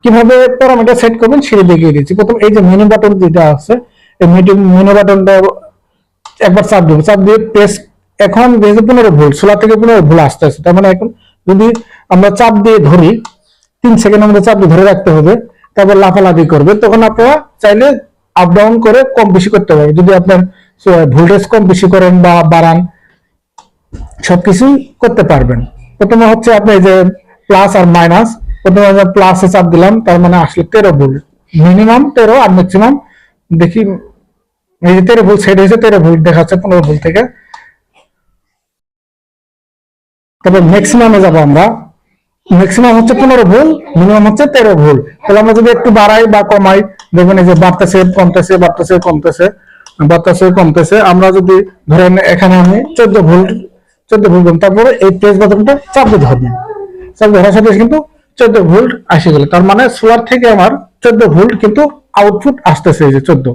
কিভাবে parameter set করবেন সেটা দেখিয়ে দিচ্ছি। প্রথম এই যে মেনু বাটন যেটা আছে, এই মেনু বাটনটা একবার চাপ দিয়ে প্রেস, এখন যেহেতু 15 ভোল্ট, 16 থেকে 15 ভোল্ট আসতে আছে, তার মানে এখন যদি আমরা চাপ দিয়ে ধরি, 3 সেকেন্ড আমাদের চাপ দিয়ে ধরে রাখতে হবে, তারপর লাফালাফি করবে, তখন আপনারা চাইলে আপ ডাউন করে কম বেশি করতে পারবেন। যদি আপনার ভোল্টেজ কম বেশি করেন বা বাড়ান, সবকিছুই করতে পারবেন। প্রথমে হচ্ছে আপনি এই যে প্লাস আর মাইনাস, প্রথমে আমরা প্লাসে চাপ দিলাম, তার মানে আসলে 13 ভোল্ট, মিনিমাম 13 আর ম্যাক্সিমাম দেখি এই যে 13 ভোল্ট সেট হয়েছে, 13 ভোল্ট দেখাচ্ছে 15 ভোল্ট থেকে। তবে ম্যাক্সিমামে যাবো আমরা, ম্যাক্সিমাম হচ্ছে 15 ভোল্ট, মিনিমাম হচ্ছে 13 ভোল্ট। তাহলে আমরা যদি একটু বাড়াই বা কমাই, দেখবেন এই যে বাড়তেছে কমতেছে, বাড়তেছে কমতেছে, বাড়তেছে কমতেছে। আমরা যদি ধরেন এখানে আমি 14 ভোল্ট, 14 ভোল্ট, তারপরে এই প্রেস বাটনটা চাপ দিতে হবে, চাপ ধরার সাথে কিন্তু 14 ভোল্ট আসে গেল। তার মানে সোলার থেকে আমার 14 ভোল্ট কিন্তু আউটপুট আসতেছে, এই যে 14।